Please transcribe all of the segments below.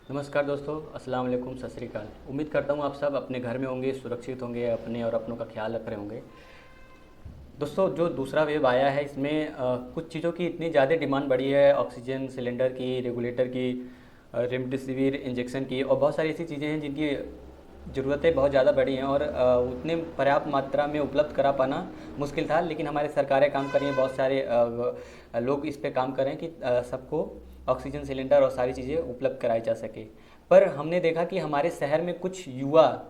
नमस्कार दोस्तों, अस्सलाम वालेकुम, सत श्री अकाल। उम्मीद करता हूँ आप सब अपने घर में होंगे, सुरक्षित होंगे, अपने और अपनों का ख्याल रख रहे होंगे। दोस्तों, जो दूसरा वेव आया है इसमें कुछ चीज़ों की इतनी ज़्यादा डिमांड बढ़ी है, ऑक्सीजन सिलेंडर की, रेगुलेटर की, रेमडेसिविर इंजेक्शन की, और बहुत सारी ऐसी चीज़ें हैं जिनकी ज़रूरतें बहुत ज़्यादा बढ़ी हैं, और उतने पर्याप्त मात्रा में उपलब्ध करा पाना मुश्किल था। लेकिन हमारी सरकारें काम कर रही हैं, बहुत सारे लोग इस पे काम कर रहे हैं कि सबको ऑक्सीजन सिलेंडर और सारी चीज़ें उपलब्ध कराई जा सके। पर हमने देखा कि हमारे शहर में कुछ युवा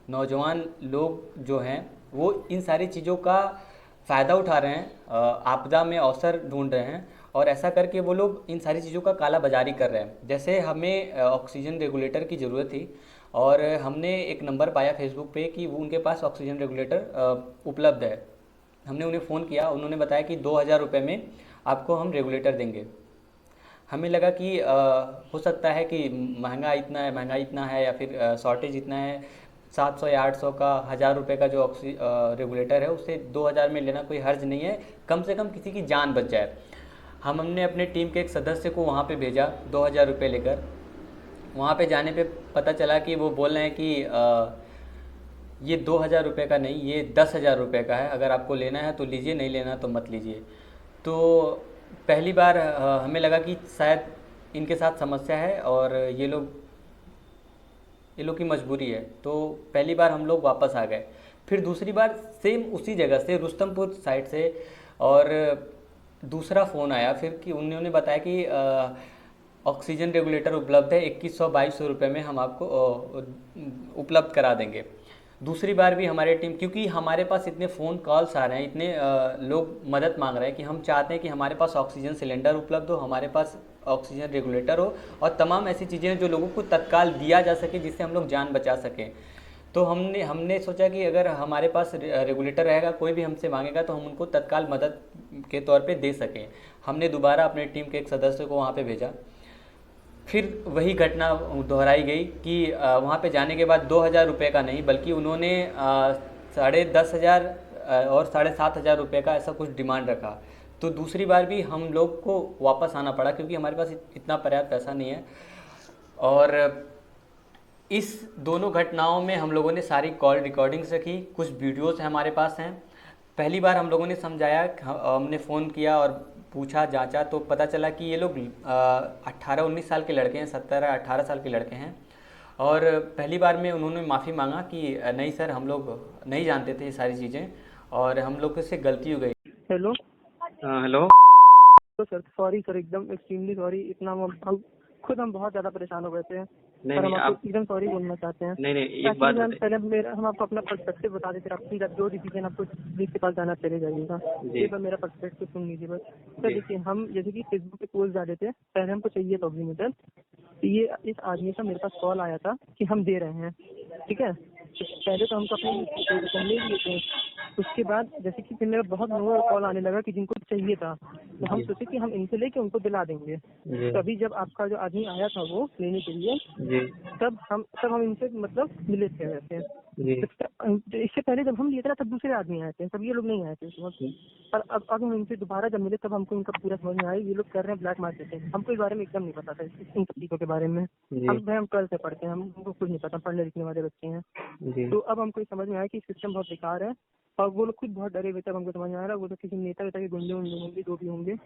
नौजवान लोग जो हैं वो इन सारी चीज़ों का फ़ायदा उठा रहे हैं, आपदा में अवसर ढूंढ रहे हैं, और ऐसा करके वो लोग इन सारी चीज़ों का काला बाजारी कर रहे हैं। जैसे हमें ऑक्सीजन रेगुलेटर की ज़रूरत थी, और हमने एक नंबर पाया फेसबुक पे कि वो उनके पास ऑक्सीजन रेगुलेटर उपलब्ध है। हमने उन्हें फ़ोन किया, उन्होंने बताया कि 2,000 रुपये में आपको हम रेगुलेटर देंगे। हमें लगा कि हो सकता है कि महंगाई इतना है, या फिर शॉर्टेज इतना है। 700 या 800 का, 1,000 रुपये का जो रेगुलेटर है उससे 2,000 में लेना कोई हर्ज नहीं है, कम से कम किसी की जान बच जाए। हमने अपने टीम के एक सदस्य को वहाँ पे भेजा 2,000 रुपये लेकर। वहाँ पे जाने पे पता चला कि वो बोल रहे हैं कि ये 2,000 रुपये का नहीं, ये 10,000 रुपये का है, अगर आपको लेना है तो लीजिए, नहीं लेना तो मत लीजिए। तो पहली बार हमें लगा कि शायद इनके साथ समस्या है, और ये लोग की मजबूरी है। तो पहली बार हम लोग वापस आ गए। फिर दूसरी बार सेम उसी जगह से, रुस्तमपुर साइड से, और दूसरा फ़ोन आया फिर कि उन्होंने बताया कि ऑक्सीजन रेगुलेटर उपलब्ध है, 2,100-2,200 रुपये में हम आपको उपलब्ध करा देंगे। दूसरी बार भी हमारी टीम, क्योंकि हमारे पास इतने फ़ोन कॉल्स आ रहे हैं, इतने लोग मदद मांग रहे हैं कि हम चाहते हैं कि हमारे पास ऑक्सीजन सिलेंडर उपलब्ध हो, हमारे पास ऑक्सीजन रेगुलेटर हो, और तमाम ऐसी चीज़ें जो लोगों को तत्काल दिया जा सके, जिससे हम लोग जान बचा सकें। तो हमने हमने सोचा कि अगर हमारे पास रेगुलेटर रहेगा, कोई भी हमसे मांगेगा तो हम उनको तत्काल मदद के तौर पे दे सकें। हमने दोबारा अपने टीम के एक सदस्य को वहाँ पे भेजा। फिर वही घटना दोहराई गई कि वहाँ पे जाने के बाद 2,000 रुपये का नहीं, बल्कि उन्होंने 10,500 और 7,500 रुपये का ऐसा कुछ डिमांड रखा। तो दूसरी बार भी हम लोग को वापस आना पड़ा, क्योंकि हमारे पास इतना पर्याप्त पैसा नहीं है। और इस दोनों घटनाओं में हम लोगों ने सारी कॉल रिकॉर्डिंग्स रखी, कुछ वीडियोस हमारे पास हैं। पहली बार हम लोगों ने समझाया, हमने फ़ोन किया और पूछा, जांचा, तो पता चला कि ये लोग 18-19 साल के लड़के हैं, 17-18 साल के लड़के हैं। और पहली बार में उन्होंने माफ़ी मांगा कि नहीं सर, हम लोग नहीं जानते थे ये सारी चीज़ें, और हम लोग से गलती हो गई। हेलो। हाँ, हेलो। तो सर सॉरी सर, एकदम एक्सट्रीमली सॉरी। इतना हम बहुत ज़्यादा परेशान हो गए थे। नहीं पर नहीं, हम आपको आप एकदम सॉरी बोलना चाहते हैं। नहीं नहीं, एक एक्चुअली बात मैम, बताइए। पहले हम आपको अपना पर्सपेक्टिव बता देते, आप सीधा जो डिसीजन आपको पुलिस के पास जाना चले जाइएगा। जी ये पर मेरा पर्सपेक्टिव सुन लीजिए बस। सर जी। देखिए, हम जैसे कि फेसबुक पे पोस्ट डाले थे, पहले हमको चाहिए था ऑक्सीमीटर। तो ये इस आदमी का मेरे पास कॉल आया था कि हम दे रहे हैं, ठीक है। तो पहले तो हमको अपने ले लिए थे। उसके बाद जैसे कि फिर मेरा बहुत लोगों का कॉल आने लगा कि जिनको चाहिए था, तो हम जी सोचे कि हम इनसे लेके उनको दिला देंगे। जी तभी जब आपका जो आदमी आया था वो लेने के लिए, जी तब हम इनसे मतलब मिले थे वैसे। जी। तो इससे पहले जब हम लिए थे ना, तब दूसरे आदमी आए थे, तब ये लोग नहीं आए थे उस वक्त। पर अब हम इनसे दोबारा जब मिले, तब हमको इनका पूरा समझ में आया, ये लोग कर रहे हैं ब्लैक मार्केटिंग। हमको इस बारे में एकदम नहीं पता था, इन सब चीज़ों के बारे में। जी हम कल से पढ़ते हैं, हमको कुछ नहीं पता, पढ़ने लिखने वाले बच्चे हैं। जी। तो अब हमको ये समझ में आया कि सिस्टम बहुत बेकार है, और वो लोग खुद बहुत डरे हुए, तब हमको समझ में आ रहा है वो तो किसी नेता वेता के गुंडे उंडे होंगे, जो भी होंगे।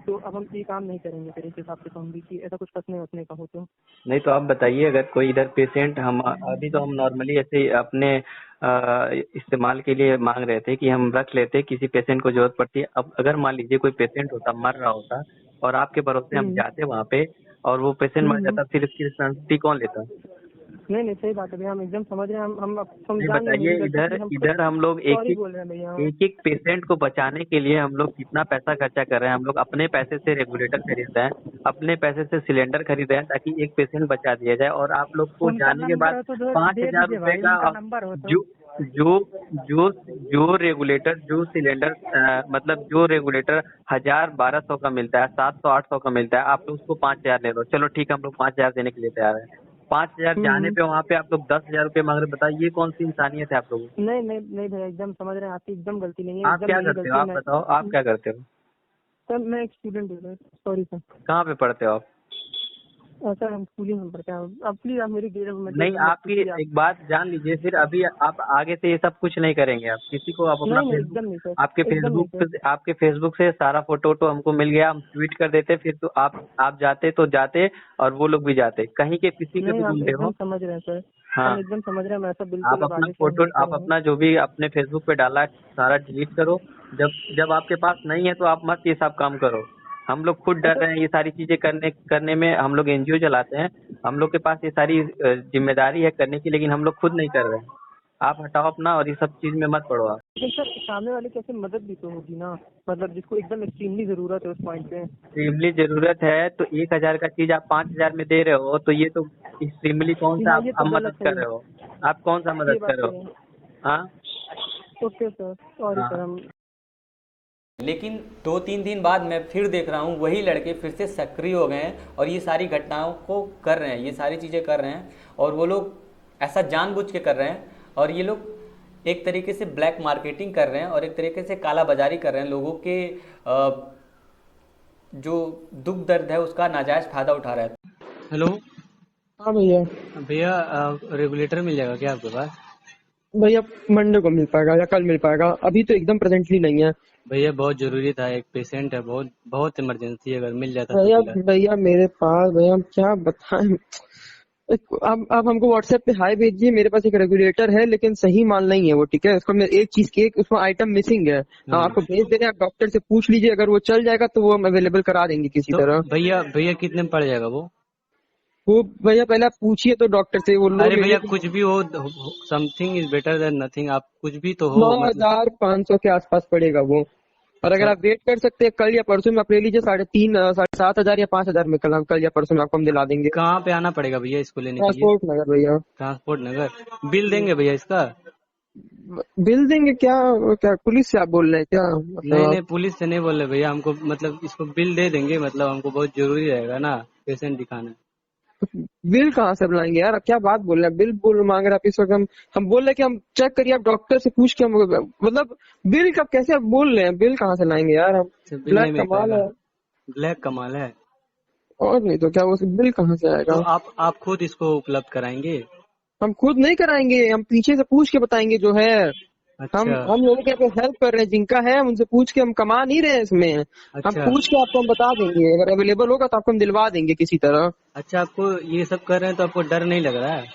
तो अब हम ये काम नहीं करेंगे फिर इस हिसाब से, तो हम भी कि ऐसा कुछ फंसने वसने का हो तो। नहीं तो आप बताइए, अगर कोई इधर पेशेंट, हम अभी तो हम नॉर्मली ऐसे अपने इस्तेमाल के लिए मांग रहे थे कि हम रख लेते, किसी पेशेंट को जरूरत पड़ती है। अब अगर मान लीजिए कोई पेशेंट होता, मर रहा होता, और आपके भरोसे हम हम्म जाते वहाँ पे, और वो पेशेंट मर हम्म। जाता, फिर इसकी रिस्पॉन्सिबिलिटी कौन लेता? नहीं नहीं, सही बात है भैया, हम एकदम समझ रहे हैं। हम नहीं जान गए बताइए, मेरी गलती इधर थी, हम इधर हम लोग एक सॉरी एक बोल रहे हैं भैया हम। एक एक पेशेंट को बचाने के लिए हम लोग कितना पैसा खर्चा कर रहे हैं। हम लोग अपने पैसे से रेगुलेटर खरीद रहे हैं, अपने पैसे से सिलेंडर खरीद रहे हैं, ताकि एक पेशेंट बचा दिया जाए। और आप लोग को उनका जाने के नंबर बाद हो तो पाँच दे हजार दीजिए रुपए भाई, का उनका नंबर हो तो। जो जो जो जो रेगुलेटर, जो सिलेंडर, मतलब जो रेगुलेटर 1,000-1,200 का मिलता है, 700-800 का मिलता है, आप लोग उसको 5,000 ले लो। चलो ठीक है, हम लोग 5,000 देने के लिए तैयार है। 5,000 जाने हम्म। पे वहाँ पे आप लोग 10,000 रुपये मांग रहे, बताइए ये कौन सी इंसानियत है आप लोगों की? नहीं नहीं नहीं भैया, एकदम समझ रहे हैं, आपकी एकदम गलती नहीं है, आप एकदम क्या मेरी करते हो? गलती है। आप मैं बताओ, आप क्या करते हो? सर, मैं एक स्टूडेंट हूँ सर, सॉरी सर। कहाँ पे पढ़ते हो आप? सर हम स्कूलिंग में पढ़ते हैं, आप प्लीज आप मेरी नहीं, मतलब मत आपकी कीजिए आप। एक बात जान लीजिए, फिर अभी आप आगे से ये सब कुछ नहीं करेंगे। आप किसी को आप अपना नहीं नहीं फेसबुक, एकदम नहीं सर, एकदम नहीं सर। आपके फेसबुक से सारा फोटो वोटो हमको मिल गया, हम ट्वीट कर देते, फिर तो आप जाते तो जाते और वो लोग भी जाते, कहीं के किसी के नहीं भी आप गुंडे एकदम हो। समझ रहे हैं सर, हाँ, हम एकदम समझ रहे हैं, हम ऐसा आप बिल्कुल अब अपना आगे से हम फोटो, नहीं आप करेंगे। अपना जो भी अपने फेसबुक पे डाला है सारा डिलीट करो। जब जब आपके पास नहीं है तो आप मत ये सब काम करो। हम लोग खुद डर अच्छा रहे हैं ये सारी चीजें करने करने में। हम लोग एनजीओ चलाते हैं, हम लोग के पास ये सारी जिम्मेदारी है करने की, लेकिन हम लोग खुद नहीं कर रहे हैं। आप हटाओ अपना और ये सब चीज में मत पड़ो आप। लेकिन सर सामने वाले कैसे मदद भी तो होगी ना, मतलब जिसको एकदम एक्सट्रीमली जरूरत है उस पॉइंट पे। एक्सट्रीमली जरूरत है तो 1,000 का चीज आप 5,000 में दे रहे हो, तो ये तो एक्सट्रीमली कौन सा हाँ आप ये तो मदद गलत कर है, रहे हो? आप कौन सा ये मदद बात कर रहे तो हो? है। हाँ ओके सर, सॉरी सर हाँ। हम। लेकिन 2-3 दिन बाद मैं फिर देख रहा हूँ वही लड़के फिर से सक्रिय हो गए हैं और ये सारी घटनाओं को कर रहे हैं, ये सारी चीज़ें कर रहे हैं। और वो लोग ऐसा जानबूझ के कर रहे हैं, और ये लोग एक तरीके से ब्लैक मार्केटिंग कर रहे हैं और एक तरीके से काला बाजारी कर रहे हैं। लोगों के जो दुख दर्द है उसका नाजायज़ फ़ायदा उठा रहे हैं। हेलो हाँ भैया, भैया, रेगुलेटर मिल जाएगा क्या आपके पास? भैया मंडे को मिल पाएगा या कल मिल पाएगा, अभी तो एकदम प्रेजेंटली नहीं है। भैया बहुत ज़रूरी था, एक पेशेंट है, बहुत बहुत इमरजेंसी है, अगर मिल जाता तो भैया दिला। भैया मेरे पास, भैया हम क्या बताएं, आप हमको व्हाट्सएप पे हाई भेजिए, मेरे पास एक रेगुलेटर है लेकिन सही माल नहीं है वो, ठीक है, उसको एक चीज की एक उसमें आइटम मिसिंग है, हम आपको भेज दे रहे हैं, आप डॉक्टर से पूछ लीजिए, अगर वो चल जाएगा तो वो हम अवेलेबल करा देंगे किसी तो तरह। भैया भैया कितने में पड़ जाएगा वो भैया पहले आप पूछिए तो डॉक्टर से, वो लोग अरे ले भैया लेते। कुछ भी हो, something is better than nothing. आप कुछ भी तो हो, मतलब 9,500 के आसपास पड़ेगा वो, और अगर अच्छा। आप वेट कर सकते हैं कल या परसों में आप ले लीजिए, 3,500 7,000 या 5,000 में कल या परसों में आपको हम दिला देंगे। कहाँ पे आना पड़ेगा भैया इसको लेने के लिए? ट्रांसपोर्ट नगर भैया। ट्रांसपोर्ट नगर। बिल देंगे भैया इसका? बिल देंगे क्या? क्या पुलिस से आप बोल रहे हैं क्या, मतलब नहीं आप? नहीं, पुलिस से नहीं बोल रहे भैया, हमको मतलब इसको बिल दे देंगे, मतलब हमको बहुत जरूरी रहेगा ना पेशेंट दिखाना। बिल कहाँ से लाएंगे यार, आप क्या बात बोल रहे हैं, बिल बोल मांग रहे हैं आप इस वक्त, हम बोल रहे हैं कि हम चेक करिए, आप डॉक्टर से पूछ के हम, मतलब बिल का कैसे आप बोल रहे हैं, बिल कहाँ से लाएंगे यार हम? अच्छा, बिल नहीं ब्लैक मिल कमाल पाएगा? है, ब्लैक कमाल है। और नहीं तो क्या, वो बिल कहाँ से तो आएगा? आप खुद इसको उपलब्ध कराएंगे? हम खुद नहीं कराएंगे, हम पीछे से पूछ के बताएंगे जो है। अच्छा हम लोगों के पे हेल्प कर रहे हैं, जिनका है हम उनसे पूछ के, हम कमा नहीं रहे हैं इसमें, हम अच्छा पूछ के आपको हम बता देंगे, अगर अवेलेबल होगा तो आपको हम दिलवा देंगे किसी तरह। अच्छा, आपको ये सब कर रहे हैं तो आपको डर नहीं लग रहा है?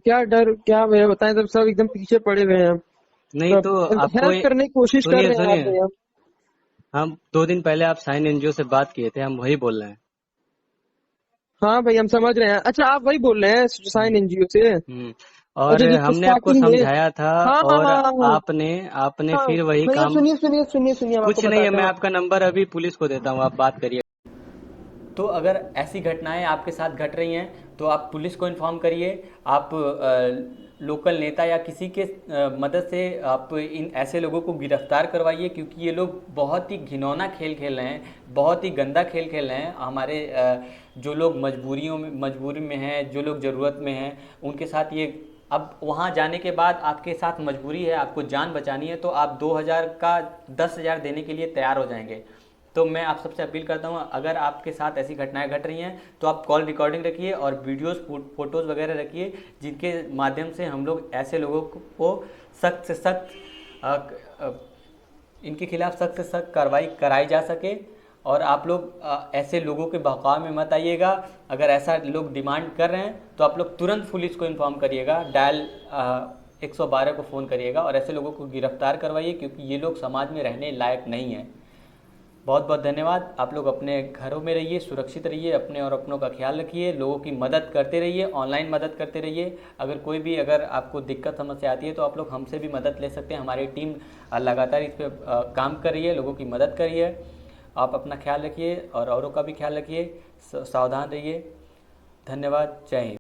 क्या डर, क्या भैया बताएं, तब सब एकदम पीछे पड़े हुए हैं, नहीं तो सब आपको हेल्प करने की कोशिश कर सुनिए रहे हैं आप सुनिए, भैया। हम 2 दिन पहले आप साइन एनजीओ से बात किए थे, हम वही बोल रहे हैं। हाँ भाई हम समझ रहे हैं, अच्छा आप वही बोल रहे हैं साइन एनजीओ से? हम्म। और अच्छा जिसको हमने आपको स्टार्टिंग में, समझाया था, हाँ हाँ और हाँ हाँ हाँ आपने आपने हाँ। फिर वही भैया काम। सुनिए सुनिए सुनिए सुनिए, हम आपको कुछ नहीं है, बताते मैं हैं। आपका नंबर अभी पुलिस को देता हूँ, आप बात करिए। तो अगर ऐसी घटनाएं आपके साथ घट रही हैं तो आप पुलिस को इन्फॉर्म करिए। आप लोकल नेता या किसी के मदद से आप इन ऐसे लोगों को गिरफ्तार करवाइए, क्योंकि ये लोग बहुत ही घिनौना खेल खेल रहे हैं, बहुत ही गंदा खेल खेल रहे हैं। हमारे जो लोग मजबूरी में हैं, जो लोग ज़रूरत में हैं, उनके साथ ये। अब वहाँ जाने के बाद आपके साथ मजबूरी है, आपको जान बचानी है, तो आप 2,000 का 10,000 देने के लिए तैयार हो जाएंगे। तो मैं आप सबसे अपील करता हूँ, अगर आपके साथ ऐसी घटनाएं घट रही हैं तो आप कॉल रिकॉर्डिंग रखिए और वीडियोस फोटोज़ वगैरह रखिए, जिनके माध्यम से हम लोग ऐसे लोगों को सख्त से सख्त इनके खिलाफ सख्त से सख्त कार्रवाई कराई जा सके। और आप लोग ऐसे लोगों के बहकाव में मत आइएगा। अगर ऐसा लोग डिमांड कर रहे हैं तो आप लोग तुरंत पुलिस को इन्फॉर्म करिएगा, डायल 112 को फ़ोन करिएगा और ऐसे लोगों को गिरफ्तार करवाइए, क्योंकि ये लोग समाज में रहने लायक नहीं हैं। बहुत बहुत धन्यवाद। आप लोग अपने घरों में रहिए, सुरक्षित रहिए, अपने और अपनों का ख्याल रखिए, लोगों की मदद करते रहिए, ऑनलाइन मदद करते रहिए। अगर आपको दिक्कत समस्या आती है तो आप लोग हमसे भी मदद ले सकते हैं। हमारी टीम लगातार इस पर काम कर रही है, लोगों की मदद कर रही है। आप अपना ख्याल रखिए और औरों का भी ख्याल रखिए, सावधान रहिए। धन्यवाद। जय हिंद।